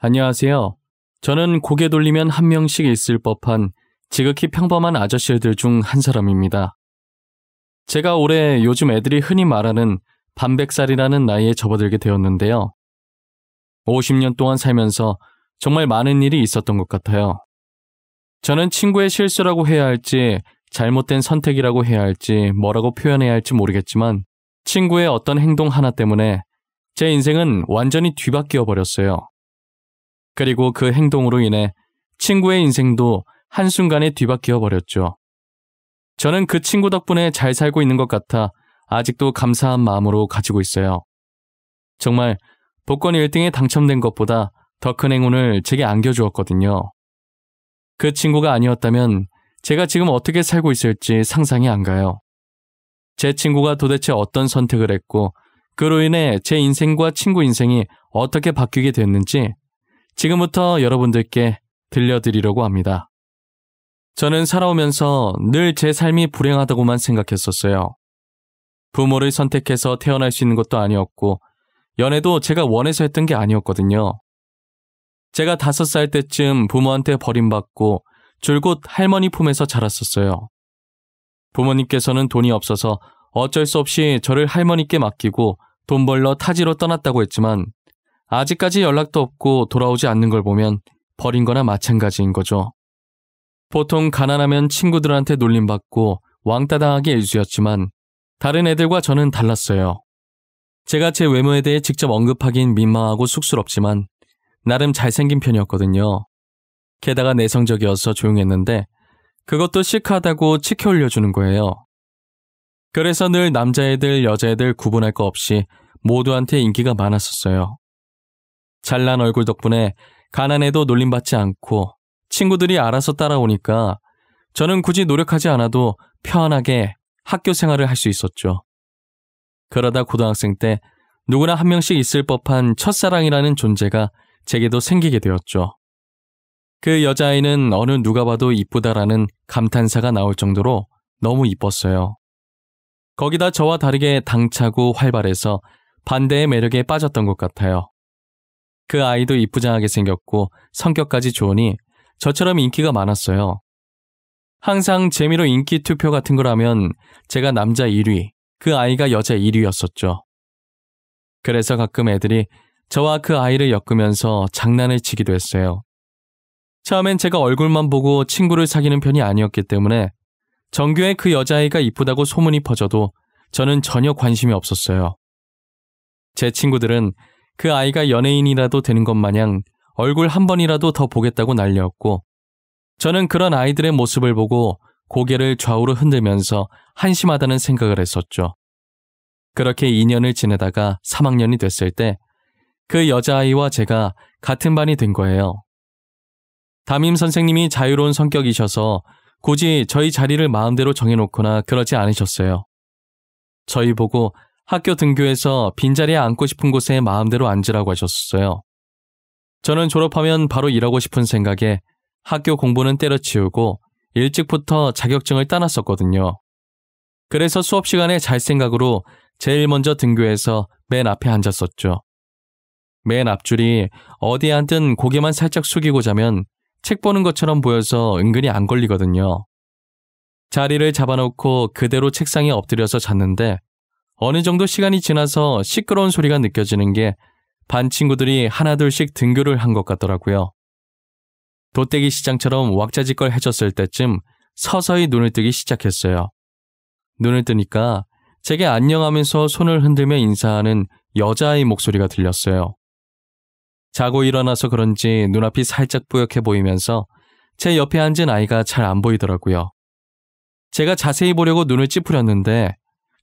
안녕하세요. 저는 고개 돌리면 한 명씩 있을 법한 지극히 평범한 아저씨들 중 한 사람입니다. 제가 올해 요즘 애들이 흔히 말하는 반백살이라는 나이에 접어들게 되었는데요. 50년 동안 살면서 정말 많은 일이 있었던 것 같아요. 저는 친구의 실수라고 해야 할지 잘못된 선택이라고 해야 할지 뭐라고 표현해야 할지 모르겠지만 친구의 어떤 행동 하나 때문에 제 인생은 완전히 뒤바뀌어 버렸어요. 그리고 그 행동으로 인해 친구의 인생도 한순간에 뒤바뀌어 버렸죠. 저는 그 친구 덕분에 잘 살고 있는 것 같아 아직도 감사한 마음으로 가지고 있어요. 정말 복권 1등에 당첨된 것보다 더 큰 행운을 제게 안겨주었거든요. 그 친구가 아니었다면 제가 지금 어떻게 살고 있을지 상상이 안 가요. 제 친구가 도대체 어떤 선택을 했고 그로 인해 제 인생과 친구 인생이 어떻게 바뀌게 됐는지 지금부터 여러분들께 들려드리려고 합니다. 저는 살아오면서 늘 제 삶이 불행하다고만 생각했었어요. 부모를 선택해서 태어날 수 있는 것도 아니었고 연애도 제가 원해서 했던 게 아니었거든요. 제가 5살 때쯤 부모한테 버림받고 줄곧 할머니 품에서 자랐었어요. 부모님께서는 돈이 없어서 어쩔 수 없이 저를 할머니께 맡기고 돈 벌러 타지로 떠났다고 했지만 아직까지 연락도 없고 돌아오지 않는 걸 보면 버린 거나 마찬가지인 거죠. 보통 가난하면 친구들한테 놀림받고 왕따 당하기 일쑤였지만 다른 애들과 저는 달랐어요. 제가 제 외모에 대해 직접 언급하긴 민망하고 쑥스럽지만 나름 잘생긴 편이었거든요. 게다가 내성적이어서 조용했는데 그것도 시크하다고 치켜 올려주는 거예요. 그래서 늘 남자애들, 여자애들 구분할 거 없이 모두한테 인기가 많았었어요. 잘난 얼굴 덕분에 가난해도 놀림받지 않고 친구들이 알아서 따라오니까 저는 굳이 노력하지 않아도 편하게 학교 생활을 할 수 있었죠. 그러다 고등학생 때 누구나 한 명씩 있을 법한 첫사랑이라는 존재가 제게도 생기게 되었죠. 그 여자아이는 어느 누가 봐도 이쁘다라는 감탄사가 나올 정도로 너무 이뻤어요. 거기다 저와 다르게 당차고 활발해서 반대의 매력에 빠졌던 것 같아요. 그 아이도 이쁘장하게 생겼고 성격까지 좋으니 저처럼 인기가 많았어요. 항상 재미로 인기 투표 같은 걸 하면 제가 남자 1위, 그 아이가 여자 1위였었죠. 그래서 가끔 애들이 저와 그 아이를 엮으면서 장난을 치기도 했어요. 처음엔 제가 얼굴만 보고 친구를 사귀는 편이 아니었기 때문에 전교에 그 여자아이가 이쁘다고 소문이 퍼져도 저는 전혀 관심이 없었어요. 제 친구들은 그 아이가 연예인이라도 되는 것 마냥 얼굴 한 번이라도 더 보겠다고 난리였고 저는 그런 아이들의 모습을 보고 고개를 좌우로 흔들면서 한심하다는 생각을 했었죠. 그렇게 2년을 지내다가 3학년이 됐을 때 그 여자아이와 제가 같은 반이 된 거예요. 담임 선생님이 자유로운 성격이셔서 굳이 저희 자리를 마음대로 정해놓거나 그러지 않으셨어요. 저희 보고 학교 등교해서 빈자리에 앉고 싶은 곳에 마음대로 앉으라고 하셨어요. 저는 졸업하면 바로 일하고 싶은 생각에 학교 공부는 때려치우고 일찍부터 자격증을 따놨었거든요. 그래서 수업 시간에 잘 생각으로 제일 먼저 등교해서 맨 앞에 앉았었죠. 맨 앞줄이 어디에 앉든 고개만 살짝 숙이고 자면 책 보는 것처럼 보여서 은근히 안 걸리거든요. 자리를 잡아놓고 그대로 책상에 엎드려서 잤는데 어느 정도 시간이 지나서 시끄러운 소리가 느껴지는 게 반 친구들이 하나둘씩 등교를 한 것 같더라고요. 돗대기 시장처럼 왁자지껄 해졌을 때쯤 서서히 눈을 뜨기 시작했어요. 눈을 뜨니까 제게 안녕하면서 손을 흔들며 인사하는 여자아이 목소리가 들렸어요. 자고 일어나서 그런지 눈앞이 살짝 뿌옇게 보이면서 제 옆에 앉은 아이가 잘 안 보이더라고요. 제가 자세히 보려고 눈을 찌푸렸는데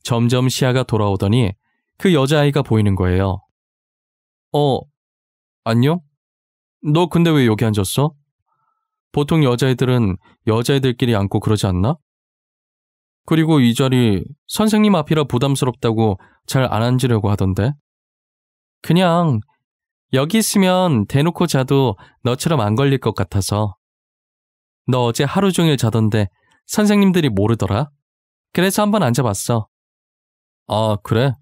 점점 시야가 돌아오더니 그 여자아이가 보이는 거예요. 안녕? 너 근데 왜 여기 앉았어? 보통 여자애들은 여자애들끼리 앉고 그러지 않나? 그리고 이 자리 선생님 앞이라 부담스럽다고 잘 안 앉으려고 하던데? 그냥 여기 있으면 대놓고 자도 너처럼 안 걸릴 것 같아서. 너 어제 하루 종일 자던데 선생님들이 모르더라? 그래서 한번 앉아봤어. 아, 그래?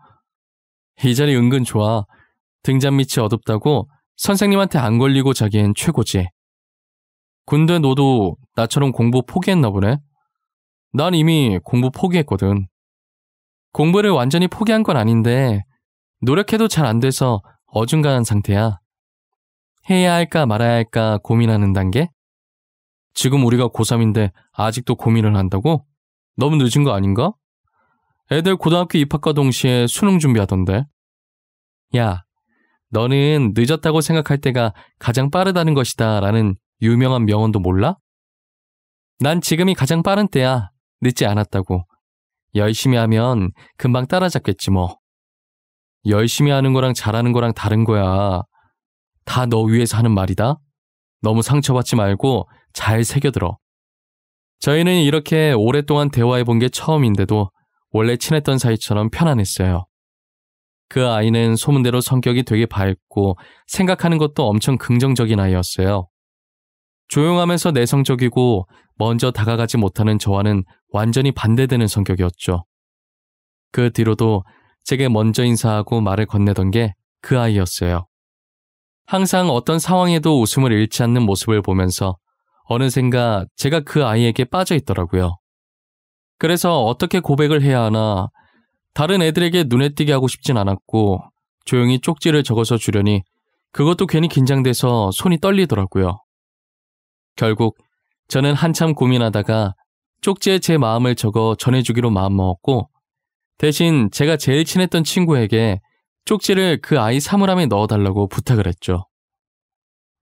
이 자리 은근 좋아. 등잔 밑이 어둡다고 선생님한테 안 걸리고 자기엔 최고지. 근데 너도 나처럼 공부 포기했나 보네? 난 이미 공부 포기했거든. 공부를 완전히 포기한 건 아닌데 노력해도 잘 안 돼서 어중간한 상태야. 해야 할까 말아야 할까 고민하는 단계? 지금 우리가 고3인데 아직도 고민을 한다고? 너무 늦은 거 아닌가? 애들 고등학교 입학과 동시에 수능 준비하던데. 야, 너는 늦었다고 생각할 때가 가장 빠르다는 것이다 라는 유명한 명언도 몰라? 난 지금이 가장 빠른 때야. 늦지 않았다고. 열심히 하면 금방 따라잡겠지 뭐. 열심히 하는 거랑 잘하는 거랑 다른 거야. 다 너 위해서 하는 말이다. 너무 상처받지 말고 잘 새겨들어. 저희는 이렇게 오랫동안 대화해본 게 처음인데도 원래 친했던 사이처럼 편안했어요. 그 아이는 소문대로 성격이 되게 밝고 생각하는 것도 엄청 긍정적인 아이였어요. 조용하면서 내성적이고 먼저 다가가지 못하는 저와는 완전히 반대되는 성격이었죠. 그 뒤로도 제게 먼저 인사하고 말을 건네던 게 그 아이였어요. 항상 어떤 상황에도 웃음을 잃지 않는 모습을 보면서 어느샌가 제가 그 아이에게 빠져 있더라고요. 그래서 어떻게 고백을 해야 하나 다른 애들에게 눈에 띄게 하고 싶진 않았고 조용히 쪽지를 적어서 주려니 그것도 괜히 긴장돼서 손이 떨리더라고요. 결국 저는 한참 고민하다가 쪽지에 제 마음을 적어 전해주기로 마음먹었고 대신 제가 제일 친했던 친구에게 쪽지를 그 아이 사물함에 넣어달라고 부탁을 했죠.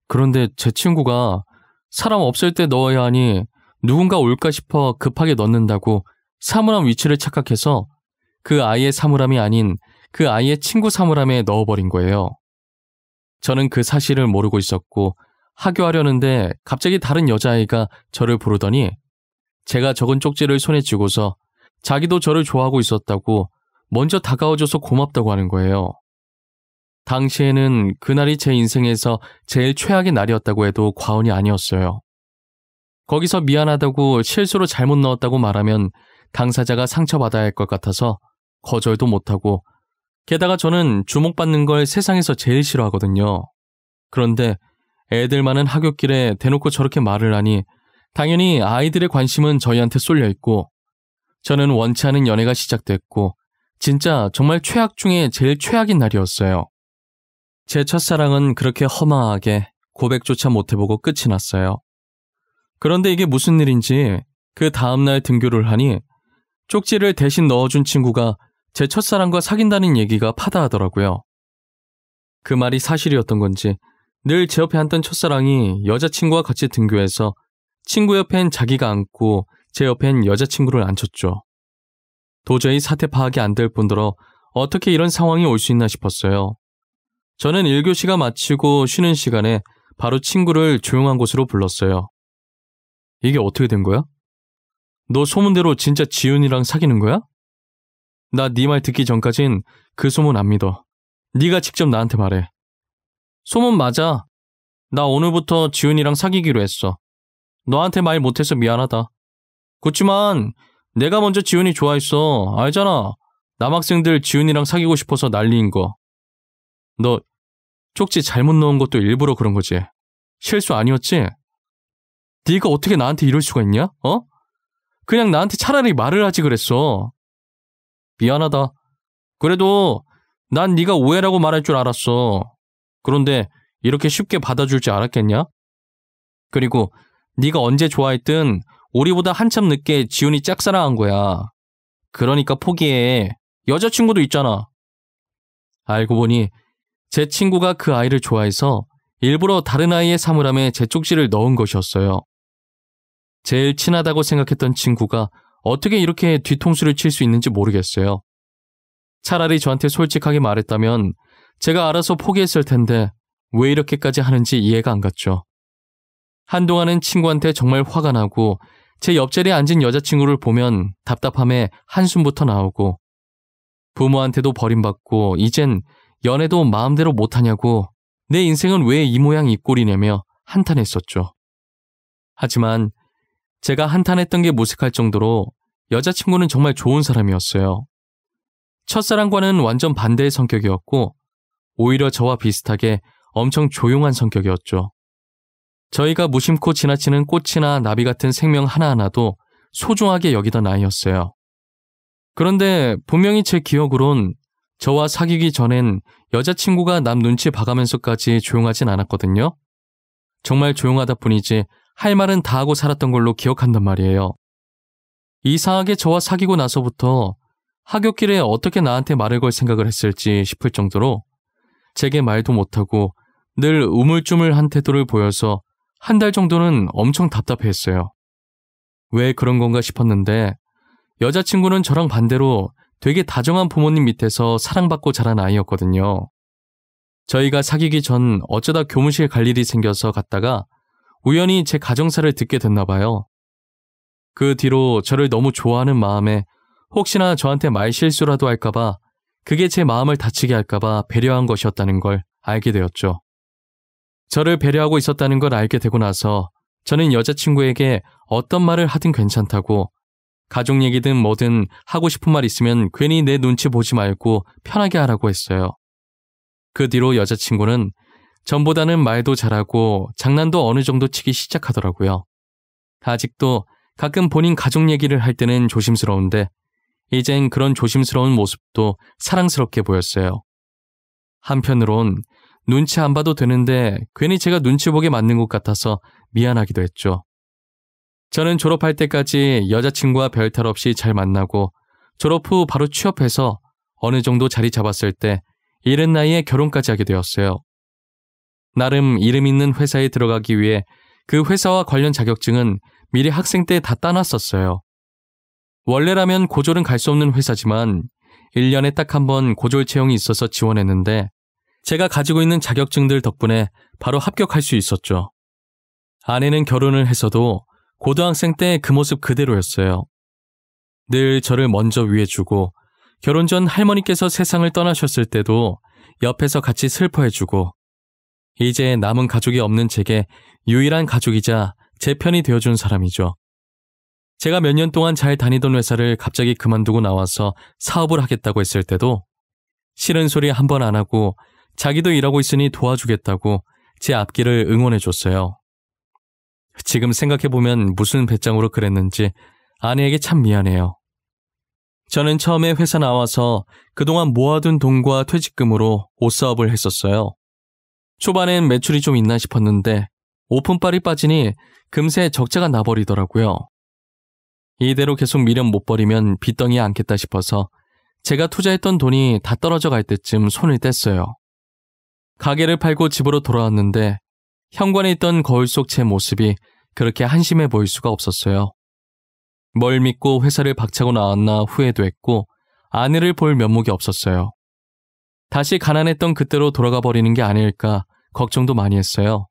그런데 제 친구가 사람 없을 때 넣어야 하니 누군가 올까 싶어 급하게 넣는다고 사물함 위치를 착각해서 그 아이의 사물함이 아닌 그 아이의 친구 사물함에 넣어버린 거예요. 저는 그 사실을 모르고 있었고 하교하려는데 갑자기 다른 여자아이가 저를 부르더니 제가 적은 쪽지를 손에 쥐고서 자기도 저를 좋아하고 있었다고 먼저 다가와줘서 고맙다고 하는 거예요. 당시에는 그날이 제 인생에서 제일 최악의 날이었다고 해도 과언이 아니었어요. 거기서 미안하다고 실수로 잘못 넣었다고 말하면 당사자가 상처받아야 할 것 같아서 거절도 못하고 게다가 저는 주목받는 걸 세상에서 제일 싫어하거든요. 그런데 애들 많은 하굣길에 대놓고 저렇게 말을 하니 당연히 아이들의 관심은 저희한테 쏠려있고 저는 원치 않은 연애가 시작됐고 진짜 정말 최악 중에 제일 최악인 날이었어요. 제 첫사랑은 그렇게 허망하게 고백조차 못해보고 끝이 났어요. 그런데 이게 무슨 일인지 그 다음날 등교를 하니 쪽지를 대신 넣어준 친구가 제 첫사랑과 사귄다는 얘기가 파다하더라고요. 그 말이 사실이었던 건지 늘 제 옆에 앉던 첫사랑이 여자친구와 같이 등교해서 친구 옆엔 자기가 앉고 제 옆엔 여자친구를 앉혔죠. 도저히 사태 파악이 안 될 뿐더러 어떻게 이런 상황이 올 수 있나 싶었어요. 저는 1교시가 마치고 쉬는 시간에 바로 친구를 조용한 곳으로 불렀어요. 이게 어떻게 된 거야? 너 소문대로 진짜 지훈이랑 사귀는 거야? 나 네 말 듣기 전까진 그 소문 안 믿어. 네가 직접 나한테 말해. 소문 맞아. 나 오늘부터 지훈이랑 사귀기로 했어. 너한테 말 못해서 미안하다. 그렇지만 내가 먼저 지훈이 좋아했어. 알잖아. 남학생들 지훈이랑 사귀고 싶어서 난리인 거. 너 쪽지 잘못 넣은 것도 일부러 그런 거지? 실수 아니었지? 네가 어떻게 나한테 이럴 수가 있냐? 어? 그냥 나한테 차라리 말을 하지 그랬어. 미안하다. 그래도 난 네가 오해라고 말할 줄 알았어. 그런데 이렇게 쉽게 받아줄 줄 알았겠냐? 그리고 네가 언제 좋아했든 우리보다 한참 늦게 지훈이 짝사랑한 거야. 그러니까 포기해. 여자친구도 있잖아. 알고 보니 제 친구가 그 아이를 좋아해서 일부러 다른 아이의 사물함에 제 쪽지를 넣은 것이었어요. 제일 친하다고 생각했던 친구가 어떻게 이렇게 뒤통수를 칠 수 있는지 모르겠어요. 차라리 저한테 솔직하게 말했다면 제가 알아서 포기했을 텐데 왜 이렇게까지 하는지 이해가 안 갔죠. 한동안은 친구한테 정말 화가 나고 제 옆자리에 앉은 여자친구를 보면 답답함에 한숨부터 나오고 부모한테도 버림받고 이젠 연애도 마음대로 못하냐고 내 인생은 왜 이 모양 이 꼴이냐며 한탄했었죠. 하지만 제가 한탄했던 게 무색할 정도로 여자친구는 정말 좋은 사람이었어요. 첫사랑과는 완전 반대의 성격이었고 오히려 저와 비슷하게 엄청 조용한 성격이었죠. 저희가 무심코 지나치는 꽃이나 나비 같은 생명 하나하나도 소중하게 여기던 아이였어요. 그런데 분명히 제 기억으론 저와 사귀기 전엔 여자친구가 남 눈치 봐가면서까지 조용하진 않았거든요. 정말 조용하다 뿐이지 할 말은 다 하고 살았던 걸로 기억한단 말이에요. 이상하게 저와 사귀고 나서부터 하굣길에 어떻게 나한테 말을 걸 생각을 했을지 싶을 정도로 제게 말도 못하고 늘 우물쭈물한 태도를 보여서 한 달 정도는 엄청 답답해했어요. 왜 그런 건가 싶었는데 여자친구는 저랑 반대로 되게 다정한 부모님 밑에서 사랑받고 자란 아이였거든요. 저희가 사귀기 전 어쩌다 교무실 갈 일이 생겨서 갔다가 우연히 제 가정사를 듣게 됐나 봐요. 그 뒤로 저를 너무 좋아하는 마음에 혹시나 저한테 말 실수라도 할까봐 그게 제 마음을 다치게 할까봐 배려한 것이었다는 걸 알게 되었죠. 저를 배려하고 있었다는 걸 알게 되고 나서 저는 여자친구에게 어떤 말을 하든 괜찮다고 가족 얘기든 뭐든 하고 싶은 말 있으면 괜히 내 눈치 보지 말고 편하게 하라고 했어요. 그 뒤로 여자친구는 전보다는 말도 잘하고 장난도 어느 정도 치기 시작하더라고요. 아직도 가끔 본인 가족 얘기를 할 때는 조심스러운데 이젠 그런 조심스러운 모습도 사랑스럽게 보였어요. 한편으론 눈치 안 봐도 되는데 괜히 제가 눈치 보게 만든 것 같아서 미안하기도 했죠. 저는 졸업할 때까지 여자친구와 별 탈 없이 잘 만나고 졸업 후 바로 취업해서 어느 정도 자리 잡았을 때 이른 나이에 결혼까지 하게 되었어요. 나름 이름 있는 회사에 들어가기 위해 그 회사와 관련 자격증은 미리 학생 때 다 따놨었어요. 원래라면 고졸은 갈 수 없는 회사지만 1년에 딱 한 번 고졸 채용이 있어서 지원했는데 제가 가지고 있는 자격증들 덕분에 바로 합격할 수 있었죠. 아내는 결혼을 했어도 고등학생 때 그 모습 그대로였어요. 늘 저를 먼저 위해주고 결혼 전 할머니께서 세상을 떠나셨을 때도 옆에서 같이 슬퍼해주고 이제 남은 가족이 없는 제게 유일한 가족이자 제 편이 되어준 사람이죠. 제가 몇 년 동안 잘 다니던 회사를 갑자기 그만두고 나와서 사업을 하겠다고 했을 때도 싫은 소리 한 번 안 하고 자기도 일하고 있으니 도와주겠다고 제 앞길을 응원해줬어요. 지금 생각해보면 무슨 배짱으로 그랬는지 아내에게 참 미안해요. 저는 처음에 회사 나와서 그동안 모아둔 돈과 퇴직금으로 옷사업을 했었어요. 초반엔 매출이 좀 있나 싶었는데 오픈빨이 빠지니 금세 적자가 나버리더라고요. 이대로 계속 미련 못 버리면 빚덩이에 앉겠다 싶어서 제가 투자했던 돈이 다 떨어져 갈 때쯤 손을 뗐어요. 가게를 팔고 집으로 돌아왔는데 현관에 있던 거울 속 제 모습이 그렇게 한심해 보일 수가 없었어요. 뭘 믿고 회사를 박차고 나왔나 후회도 했고 아내를 볼 면목이 없었어요. 다시 가난했던 그때로 돌아가 버리는 게 아닐까 걱정도 많이 했어요.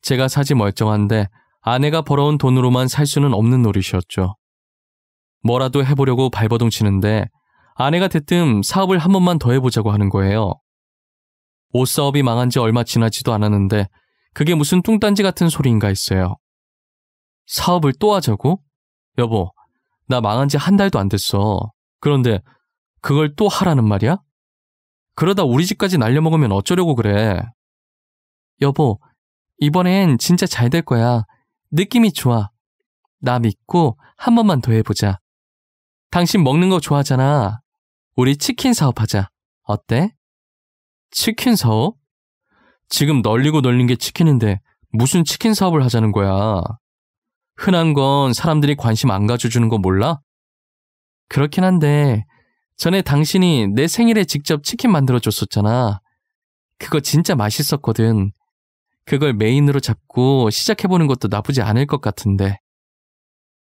제가 사지 멀쩡한데 아내가 벌어온 돈으로만 살 수는 없는 노릇이었죠. 뭐라도 해보려고 발버둥 치는데 아내가 대뜸 사업을 한 번만 더 해보자고 하는 거예요. 옷 사업이 망한 지 얼마 지나지도 않았는데 그게 무슨 뚱딴지 같은 소리인가 했어요. 사업을 또 하자고? 여보, 나 망한 지 한 달도 안 됐어. 그런데 그걸 또 하라는 말이야? 그러다 우리 집까지 날려먹으면 어쩌려고 그래. 여보, 이번엔 진짜 잘 될 거야. 느낌이 좋아. 나 믿고 한 번만 더 해보자. 당신 먹는 거 좋아하잖아. 우리 치킨 사업하자. 어때? 치킨 사업? 지금 널리고 널린 게 치킨인데 무슨 치킨 사업을 하자는 거야. 흔한 건 사람들이 관심 안 가져주는 거 몰라? 그렇긴 한데 전에 당신이 내 생일에 직접 치킨 만들어줬었잖아. 그거 진짜 맛있었거든. 그걸 메인으로 잡고 시작해보는 것도 나쁘지 않을 것 같은데.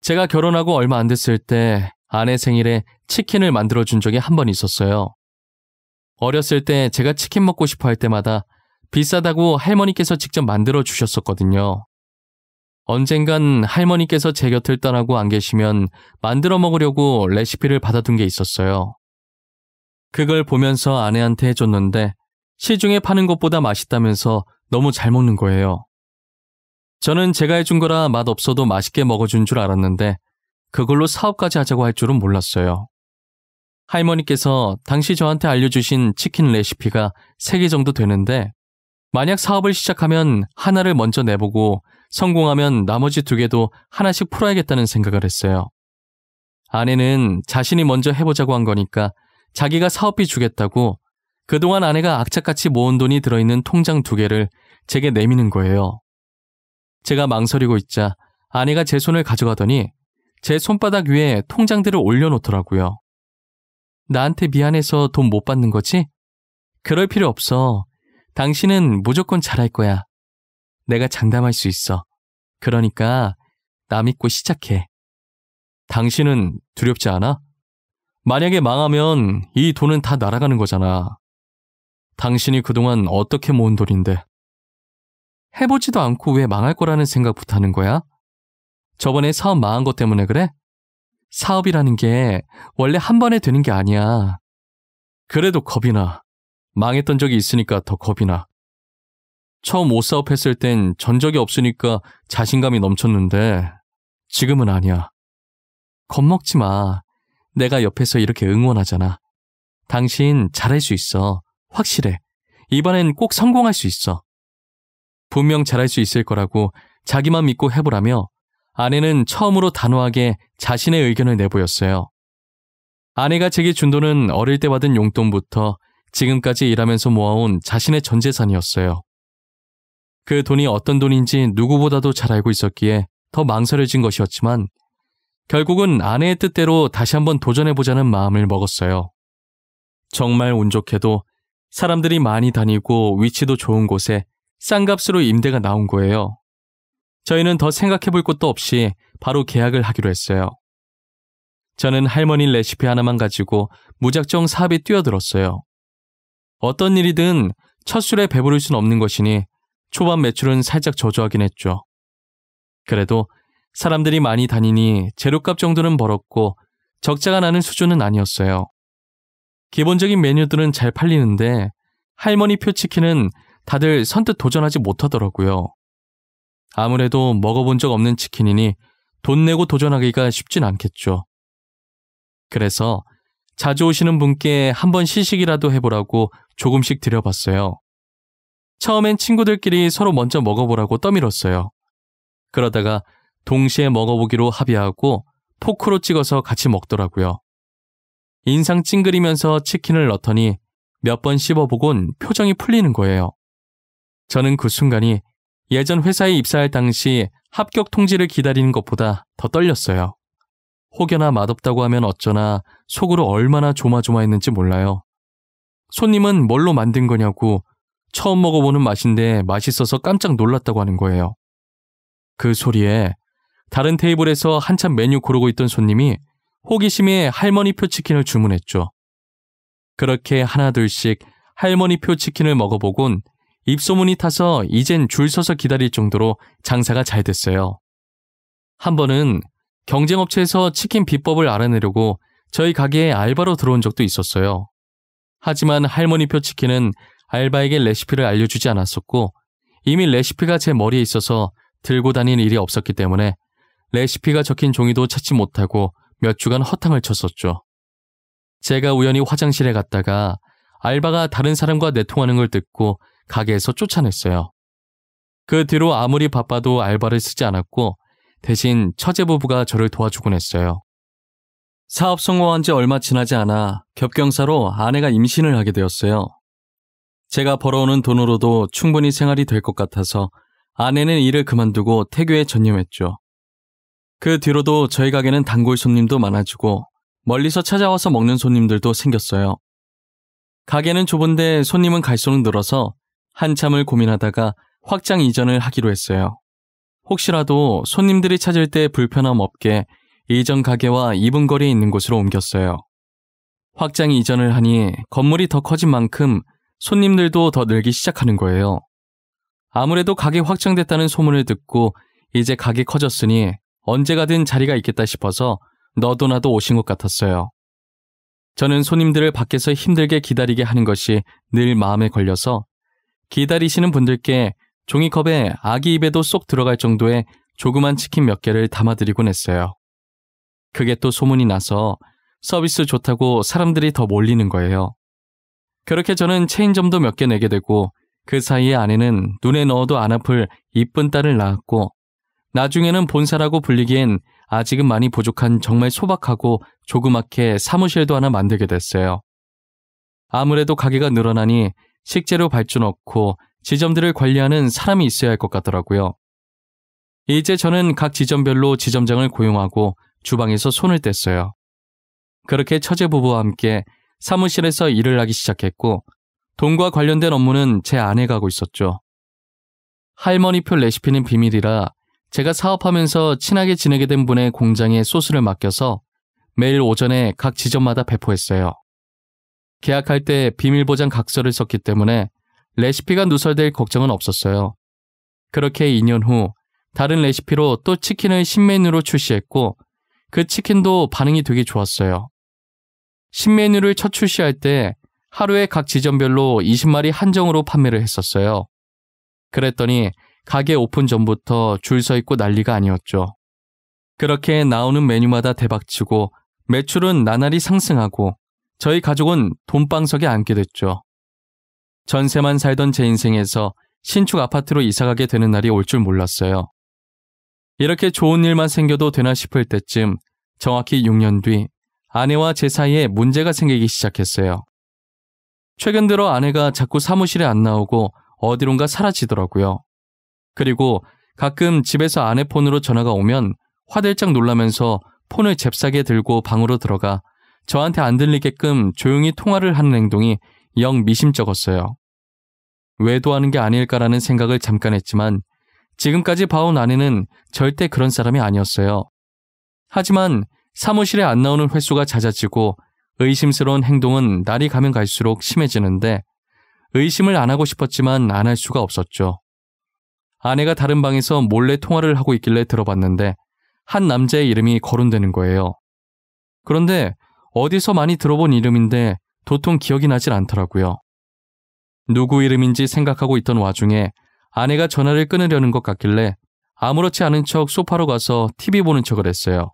제가 결혼하고 얼마 안 됐을 때 아내 생일에 치킨을 만들어준 적이 한 번 있었어요. 어렸을 때 제가 치킨 먹고 싶어 할 때마다 비싸다고 할머니께서 직접 만들어주셨었거든요. 언젠간 할머니께서 제 곁을 떠나고 안 계시면 만들어 먹으려고 레시피를 받아둔 게 있었어요. 그걸 보면서 아내한테 해줬는데 시중에 파는 것보다 맛있다면서 너무 잘 먹는 거예요. 저는 제가 해준 거라 맛없어도 맛있게 먹어준 줄 알았는데 그걸로 사업까지 하자고 할 줄은 몰랐어요. 할머니께서 당시 저한테 알려주신 치킨 레시피가 3개 정도 되는데 만약 사업을 시작하면 하나를 먼저 내보고 성공하면 나머지 2개도 하나씩 풀어야겠다는 생각을 했어요. 아내는 자신이 먼저 해보자고 한 거니까 자기가 사업비 주겠다고 그동안 아내가 악착같이 모은 돈이 들어있는 통장 2개를 제게 내미는 거예요. 제가 망설이고 있자 아내가 제 손을 가져가더니 제 손바닥 위에 통장들을 올려놓더라고요. 나한테 미안해서 돈 못 받는 거지? 그럴 필요 없어. 당신은 무조건 잘할 거야. 내가 장담할 수 있어. 그러니까 나 믿고 시작해. 당신은 두렵지 않아? 만약에 망하면 이 돈은 다 날아가는 거잖아. 당신이 그동안 어떻게 모은 돈인데. 해보지도 않고 왜 망할 거라는 생각부터 하는 거야? 저번에 사업 망한 것 때문에 그래? 사업이라는 게 원래 한 번에 되는 게 아니야. 그래도 겁이 나. 망했던 적이 있으니까 더 겁이 나. 처음 옷 사업했을 땐 전적이 없으니까 자신감이 넘쳤는데 지금은 아니야. 겁먹지 마. 내가 옆에서 이렇게 응원하잖아. 당신 잘할 수 있어. 확실해. 이번엔 꼭 성공할 수 있어. 분명 잘할 수 있을 거라고 자기만 믿고 해보라며 아내는 처음으로 단호하게 자신의 의견을 내보였어요. 아내가 제게 준 돈은 어릴 때 받은 용돈부터 지금까지 일하면서 모아온 자신의 전 재산이었어요. 그 돈이 어떤 돈인지 누구보다도 잘 알고 있었기에 더 망설여진 것이었지만 결국은 아내의 뜻대로 다시 한번 도전해보자는 마음을 먹었어요. 정말 운 좋게도 사람들이 많이 다니고 위치도 좋은 곳에 싼 값으로 임대가 나온 거예요. 저희는 더 생각해볼 것도 없이 바로 계약을 하기로 했어요. 저는 할머니 레시피 하나만 가지고 무작정 사업에 뛰어들었어요. 어떤 일이든 첫 술에 배부를 순 없는 것이니 초반 매출은 살짝 저조하긴 했죠. 그래도 사람들이 많이 다니니 재료값 정도는 벌었고 적자가 나는 수준은 아니었어요. 기본적인 메뉴들은 잘 팔리는데 할머니 표 치킨은 다들 선뜻 도전하지 못하더라고요. 아무래도 먹어본 적 없는 치킨이니 돈 내고 도전하기가 쉽진 않겠죠. 그래서 자주 오시는 분께 한번 시식이라도 해보라고 조금씩 드려봤어요. 처음엔 친구들끼리 서로 먼저 먹어보라고 떠밀었어요. 그러다가 동시에 먹어보기로 합의하고 포크로 찍어서 같이 먹더라고요. 인상 찡그리면서 치킨을 넣더니 몇 번 씹어보곤 표정이 풀리는 거예요. 저는 그 순간이 예전 회사에 입사할 당시 합격 통지를 기다리는 것보다 더 떨렸어요. 혹여나 맛없다고 하면 어쩌나 속으로 얼마나 조마조마했는지 몰라요. 손님은 뭘로 만든 거냐고 처음 먹어보는 맛인데 맛있어서 깜짝 놀랐다고 하는 거예요. 그 소리에 다른 테이블에서 한참 메뉴 고르고 있던 손님이 호기심에 할머니표 치킨을 주문했죠. 그렇게 하나둘씩 할머니표 치킨을 먹어보곤 입소문이 타서 이젠 줄 서서 기다릴 정도로 장사가 잘 됐어요. 한 번은 경쟁업체에서 치킨 비법을 알아내려고 저희 가게에 알바로 들어온 적도 있었어요. 하지만 할머니표 치킨은 알바에게 레시피를 알려주지 않았었고 이미 레시피가 제 머리에 있어서 들고 다닐 일이 없었기 때문에 레시피가 적힌 종이도 찾지 못하고 몇 주간 허탕을 쳤었죠. 제가 우연히 화장실에 갔다가 알바가 다른 사람과 내통하는 걸 듣고 가게에서 쫓아냈어요. 그 뒤로 아무리 바빠도 알바를 쓰지 않았고 대신 처제 부부가 저를 도와주곤 했어요. 사업 성공한 지 얼마 지나지 않아 겹경사로 아내가 임신을 하게 되었어요. 제가 벌어오는 돈으로도 충분히 생활이 될 것 같아서 아내는 일을 그만두고 태교에 전념했죠. 그 뒤로도 저희 가게는 단골 손님도 많아지고 멀리서 찾아와서 먹는 손님들도 생겼어요. 가게는 좁은데 손님은 갈수록 늘어서 한참을 고민하다가 확장 이전을 하기로 했어요. 혹시라도 손님들이 찾을 때 불편함 없게 이전 가게와 이분 거리에 있는 곳으로 옮겼어요. 확장 이전을 하니 건물이 더 커진 만큼 손님들도 더 늘기 시작하는 거예요. 아무래도 가게 확장됐다는 소문을 듣고 이제 가게 커졌으니 언제 가든 자리가 있겠다 싶어서 너도나도 오신 것 같았어요. 저는 손님들을 밖에서 힘들게 기다리게 하는 것이 늘 마음에 걸려서 기다리시는 분들께 종이컵에 아기 입에도 쏙 들어갈 정도의 조그만 치킨 몇 개를 담아드리곤 했어요. 그게 또 소문이 나서 서비스 좋다고 사람들이 더 몰리는 거예요. 그렇게 저는 체인점도 몇 개 내게 되고 그 사이에 아내는 눈에 넣어도 안 아플 이쁜 딸을 낳았고 나중에는 본사라고 불리기엔 아직은 많이 부족한 정말 소박하고 조그맣게 사무실도 하나 만들게 됐어요. 아무래도 가게가 늘어나니 식재료 발주 넣고 지점들을 관리하는 사람이 있어야 할 것 같더라고요. 이제 저는 각 지점별로 지점장을 고용하고 주방에서 손을 뗐어요. 그렇게 처제 부부와 함께 사무실에서 일을 하기 시작했고 돈과 관련된 업무는 제 아내가 하고 있었죠. 할머니표 레시피는 비밀이라 제가 사업하면서 친하게 지내게 된 분의 공장에 소스를 맡겨서 매일 오전에 각 지점마다 배포했어요. 계약할 때 비밀보장 각서를 썼기 때문에 레시피가 누설될 걱정은 없었어요. 그렇게 2년 후 다른 레시피로 또 치킨을 신메뉴로 출시했고 그 치킨도 반응이 되게 좋았어요. 신메뉴를 첫 출시할 때 하루에 각 지점별로 20마리 한정으로 판매를 했었어요. 그랬더니 가게 오픈 전부터 줄 서 있고 난리가 아니었죠. 그렇게 나오는 메뉴마다 대박치고 매출은 나날이 상승하고 저희 가족은 돈방석에 앉게 됐죠. 전세만 살던 제 인생에서 신축 아파트로 이사가게 되는 날이 올 줄 몰랐어요. 이렇게 좋은 일만 생겨도 되나 싶을 때쯤 정확히 6년 뒤 아내와 제 사이에 문제가 생기기 시작했어요. 최근 들어 아내가 자꾸 사무실에 안 나오고 어디론가 사라지더라고요. 그리고 가끔 집에서 아내 폰으로 전화가 오면 화들짝 놀라면서 폰을 잽싸게 들고 방으로 들어가 저한테 안 들리게끔 조용히 통화를 하는 행동이 영 미심쩍었어요. 외도하는 게 아닐까라는 생각을 잠깐 했지만 지금까지 봐온 아내는 절대 그런 사람이 아니었어요. 하지만 사무실에 안 나오는 횟수가 잦아지고 의심스러운 행동은 날이 가면 갈수록 심해지는데 의심을 안 하고 싶었지만 안 할 수가 없었죠. 아내가 다른 방에서 몰래 통화를 하고 있길래 들어봤는데 한 남자의 이름이 거론되는 거예요. 그런데 어디서 많이 들어본 이름인데 도통 기억이 나질 않더라고요. 누구 이름인지 생각하고 있던 와중에 아내가 전화를 끊으려는 것 같길래 아무렇지 않은 척 소파로 가서 TV 보는 척을 했어요.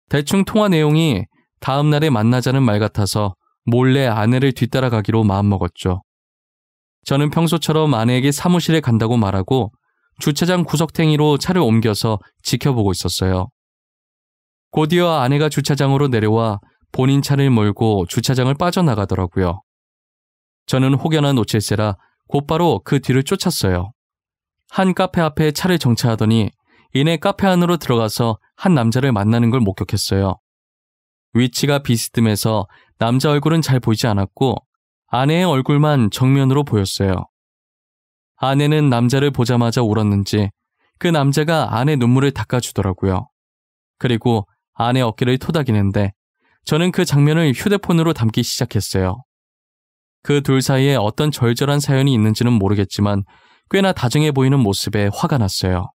대충 통화 내용이 다음 날에 만나자는 말 같아서 몰래 아내를 뒤따라가기로 마음먹었죠. 저는 평소처럼 아내에게 사무실에 간다고 말하고 주차장 구석탱이로 차를 옮겨서 지켜보고 있었어요. 곧이어 아내가 주차장으로 내려와 본인 차를 몰고 주차장을 빠져나가더라고요. 저는 혹여나 놓칠세라 곧바로 그 뒤를 쫓았어요. 한 카페 앞에 차를 정차하더니 이내 카페 안으로 들어가서 한 남자를 만나는 걸 목격했어요. 위치가 비스듬해서 남자 얼굴은 잘 보이지 않았고 아내의 얼굴만 정면으로 보였어요. 아내는 남자를 보자마자 울었는지 그 남자가 아내 눈물을 닦아주더라고요. 그리고 아내 어깨를 토닥이는데 저는 그 장면을 휴대폰으로 담기 시작했어요. 그 둘 사이에 어떤 절절한 사연이 있는지는 모르겠지만 꽤나 다정해 보이는 모습에 화가 났어요.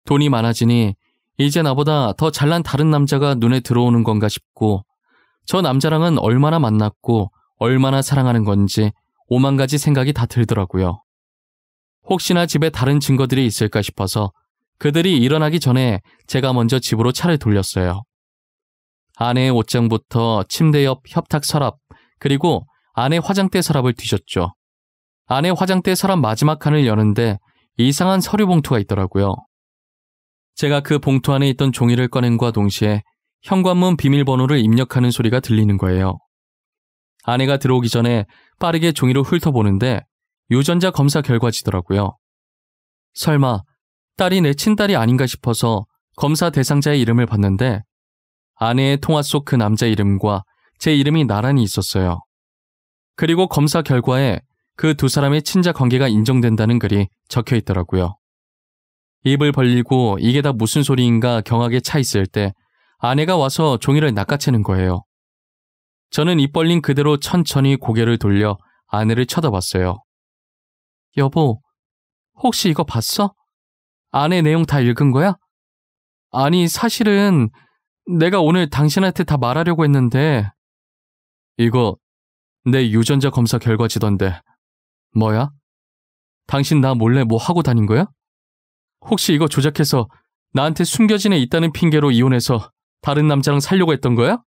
돈이 많아지니 이제 나보다 더 잘난 다른 남자가 눈에 들어오는 건가 싶고 저 남자랑은 얼마나 만났고 얼마나 사랑하는 건지 오만 가지 생각이 다 들더라고요. 혹시나 집에 다른 증거들이 있을까 싶어서 그들이 일어나기 전에 제가 먼저 집으로 차를 돌렸어요. 아내의 옷장부터 침대 옆 협탁 서랍 그리고 아내 화장대 서랍을 뒤졌죠. 아내 화장대 서랍 마지막 칸을 여는데 이상한 서류 봉투가 있더라고요. 제가 그 봉투 안에 있던 종이를 꺼낸과 동시에 현관문 비밀번호를 입력하는 소리가 들리는 거예요. 아내가 들어오기 전에 빠르게 종이로 훑어보는데 유전자 검사 결과지더라고요. 설마 딸이 내 친딸이 아닌가 싶어서 검사 대상자의 이름을 봤는데 아내의 통화 속 그 남자 이름과 제 이름이 나란히 있었어요. 그리고 검사 결과에 그 두 사람의 친자 관계가 인정된다는 글이 적혀 있더라고요. 입을 벌리고 이게 다 무슨 소리인가 경악에 차 있을 때 아내가 와서 종이를 낚아채는 거예요. 저는 입 벌린 그대로 천천히 고개를 돌려 아내를 쳐다봤어요. 여보, 혹시 이거 봤어? 아내 내용 다 읽은 거야? 아니, 사실은 내가 오늘 당신한테 다 말하려고 했는데 이거 내 유전자 검사 결과지던데 뭐야? 당신 나 몰래 뭐 하고 다닌 거야? 혹시 이거 조작해서 나한테 숨겨진 애 있다는 핑계로 이혼해서 다른 남자랑 살려고 했던 거야?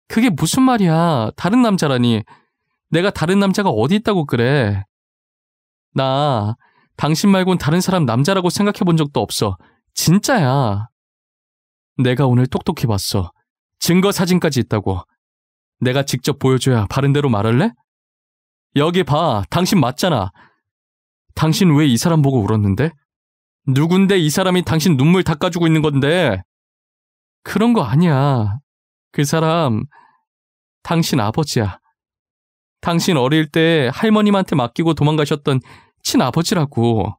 그게 무슨 말이야. 다른 남자라니. 내가 다른 남자가 어디 있다고 그래. 나 당신 말곤 다른 사람 남자라고 생각해 본 적도 없어. 진짜야. 내가 오늘 똑똑히 봤어. 증거 사진까지 있다고. 내가 직접 보여줘야 바른 대로 말할래? 여기 봐. 당신 맞잖아. 당신 왜 이 사람 보고 울었는데? 누군데 이 사람이 당신 눈물 닦아주고 있는 건데? 그런 거 아니야. 그 사람 당신 아버지야. 당신 어릴 때 할머님한테 맡기고 도망가셨던 친아버지라고.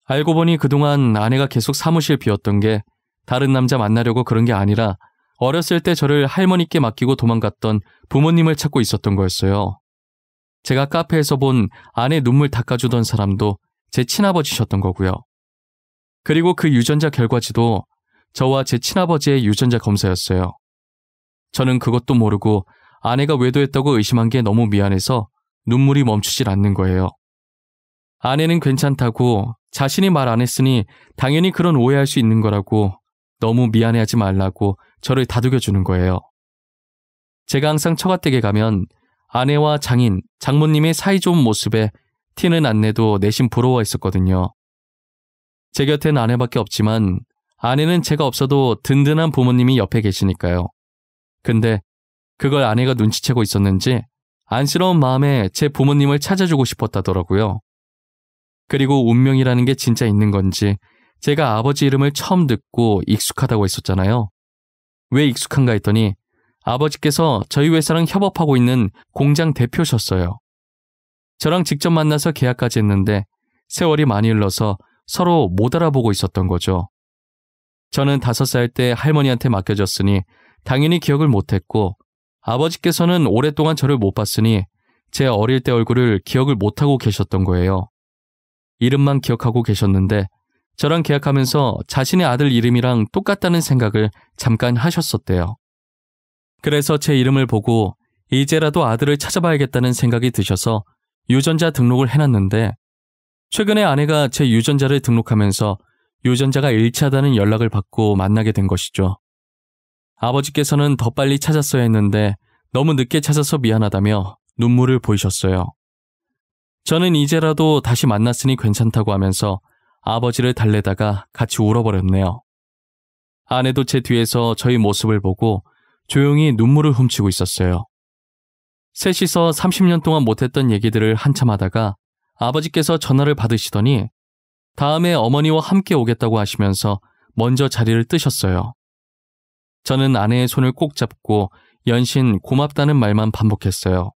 알고 보니 그동안 아내가 계속 사무실 비웠던 게 다른 남자 만나려고 그런 게 아니라 어렸을 때 저를 할머니께 맡기고 도망갔던 부모님을 찾고 있었던 거였어요. 제가 카페에서 본 아내 눈물 닦아주던 사람도 제 친아버지셨던 거고요. 그리고 그 유전자 결과지도 저와 제 친아버지의 유전자 검사였어요. 저는 그것도 모르고 아내가 외도했다고 의심한 게 너무 미안해서 눈물이 멈추질 않는 거예요. 아내는 괜찮다고 자신이 말 안 했으니 당연히 그런 오해할 수 있는 거라고 너무 미안해하지 말라고 저를 다독여주는 거예요. 제가 항상 처가댁에 가면 아내와 장인, 장모님의 사이좋은 모습에 티는 안 내도 내심 부러워했었거든요. 제 곁엔 아내밖에 없지만 아내는 제가 없어도 든든한 부모님이 옆에 계시니까요. 근데 그걸 아내가 눈치채고 있었는지 안쓰러운 마음에 제 부모님을 찾아주고 싶었다더라고요. 그리고 운명이라는 게 진짜 있는 건지 제가 아버지 이름을 처음 듣고 익숙하다고 했었잖아요. 왜 익숙한가 했더니 아버지께서 저희 회사랑 협업하고 있는 공장 대표셨어요. 저랑 직접 만나서 계약까지 했는데 세월이 많이 흘러서 서로 못 알아보고 있었던 거죠. 저는 5살 때 할머니한테 맡겨졌으니 당연히 기억을 못했고 아버지께서는 오랫동안 저를 못 봤으니 제 어릴 때 얼굴을 기억을 못하고 계셨던 거예요. 이름만 기억하고 계셨는데 저랑 계약하면서 자신의 아들 이름이랑 똑같다는 생각을 잠깐 하셨었대요. 그래서 제 이름을 보고 이제라도 아들을 찾아봐야겠다는 생각이 드셔서 유전자 등록을 해놨는데 최근에 아내가 제 유전자를 등록하면서 유전자가 일치하다는 연락을 받고 만나게 된 것이죠. 아버지께서는 더 빨리 찾았어야 했는데 너무 늦게 찾아서 미안하다며 눈물을 보이셨어요. 저는 이제라도 다시 만났으니 괜찮다고 하면서 아버지를 달래다가 같이 울어버렸네요. 아내도 제 뒤에서 저희 모습을 보고 조용히 눈물을 훔치고 있었어요. 셋이서 30년 동안 못했던 얘기들을 한참 하다가 아버지께서 전화를 받으시더니 다음에 어머니와 함께 오겠다고 하시면서 먼저 자리를 뜨셨어요. 저는 아내의 손을 꼭 잡고 연신 고맙다는 말만 반복했어요.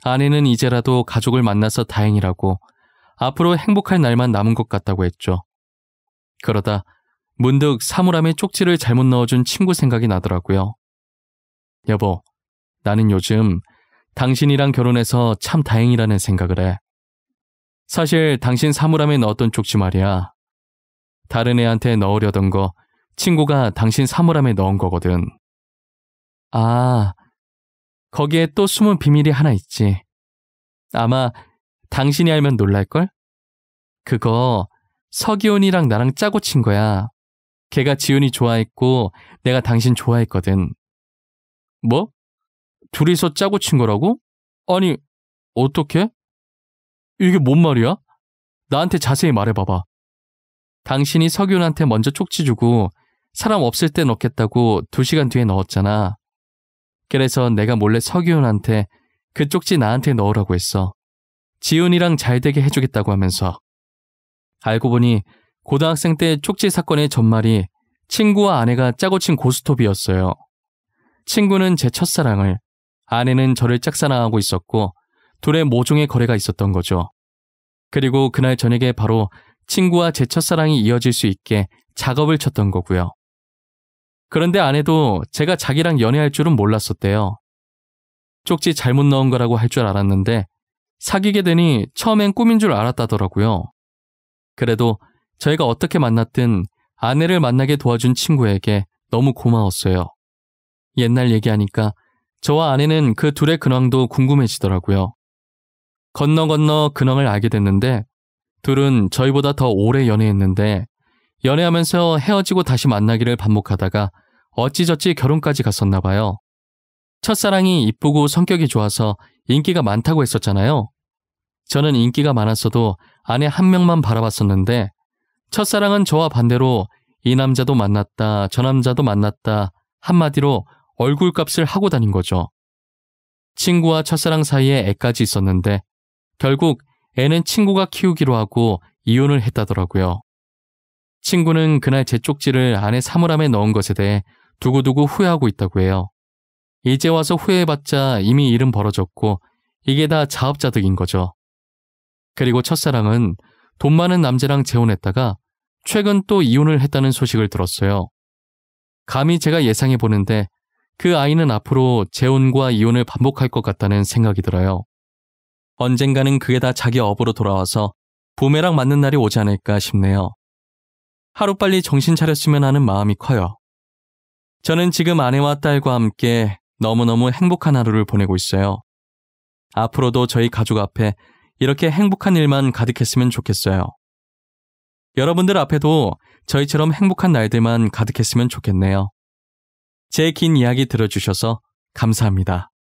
아내는 이제라도 가족을 만나서 다행이라고 앞으로 행복할 날만 남은 것 같다고 했죠. 그러다 문득 사물함에 쪽지를 잘못 넣어준 친구 생각이 나더라고요. 여보, 나는 요즘 당신이랑 결혼해서 참 다행이라는 생각을 해. 사실 당신 사물함에 넣었던 쪽지 말이야. 다른 애한테 넣으려던 거 친구가 당신 사물함에 넣은 거거든. 아, 거기에 또 숨은 비밀이 하나 있지. 아마 당신이 알면 놀랄걸? 그거 서기훈이랑 나랑 짜고 친 거야. 걔가 지훈이 좋아했고 내가 당신 좋아했거든. 뭐? 둘이서 짜고 친 거라고? 아니, 어떻게? 이게 뭔 말이야? 나한테 자세히 말해봐봐. 당신이 서기훈한테 먼저 쪽지 주고 사람 없을 때 넣겠다고 2시간 뒤에 넣었잖아. 그래서 내가 몰래 서기훈한테 그 쪽지 나한테 넣으라고 했어. 지훈이랑 잘 되게 해주겠다고 하면서. 알고 보니 고등학생 때 쪽지 사건의 전말이 친구와 아내가 짜고 친 고스톱이었어요. 친구는 제 첫사랑을, 아내는 저를 짝사랑하고 있었고 둘의 모종의 거래가 있었던 거죠. 그리고 그날 저녁에 바로 친구와 제 첫사랑이 이어질 수 있게 작업을 쳤던 거고요. 그런데 아내도 제가 자기랑 연애할 줄은 몰랐었대요. 쪽지 잘못 넣은 거라고 할 줄 알았는데 사귀게 되니 처음엔 꿈인 줄 알았다더라고요. 그래도 저희가 어떻게 만났든 아내를 만나게 도와준 친구에게 너무 고마웠어요. 옛날 얘기하니까 저와 아내는 그 둘의 근황도 궁금해지더라고요. 건너 근황을 알게 됐는데 둘은 저희보다 더 오래 연애했는데 연애하면서 헤어지고 다시 만나기를 반복하다가 어찌저찌 결혼까지 갔었나 봐요. 첫사랑이 이쁘고 성격이 좋아서 인기가 많다고 했었잖아요. 저는 인기가 많았어도 아내 한 명만 바라봤었는데 첫사랑은 저와 반대로 이 남자도 만났다, 저 남자도 만났다, 한마디로 얼굴값을 하고 다닌 거죠. 친구와 첫사랑 사이에 애까지 있었는데 결국 애는 친구가 키우기로 하고 이혼을 했다더라고요. 친구는 그날 제 쪽지를 아내 사물함에 넣은 것에 대해 두고두고 후회하고 있다고 해요. 이제 와서 후회해봤자 이미 일은 벌어졌고 이게 다 자업자득인 거죠. 그리고 첫사랑은 돈 많은 남자랑 재혼했다가 최근 또 이혼을 했다는 소식을 들었어요. 감히 제가 예상해보는데 그 아이는 앞으로 재혼과 이혼을 반복할 것 같다는 생각이 들어요. 언젠가는 그게 다 자기 업으로 돌아와서 부메랑 맞는 날이 오지 않을까 싶네요. 하루빨리 정신 차렸으면 하는 마음이 커요. 저는 지금 아내와 딸과 함께 너무너무 행복한 하루를 보내고 있어요. 앞으로도 저희 가족 앞에 이렇게 행복한 일만 가득했으면 좋겠어요. 여러분들 앞에도 저희처럼 행복한 날들만 가득했으면 좋겠네요. 제 긴 이야기 들어주셔서 감사합니다.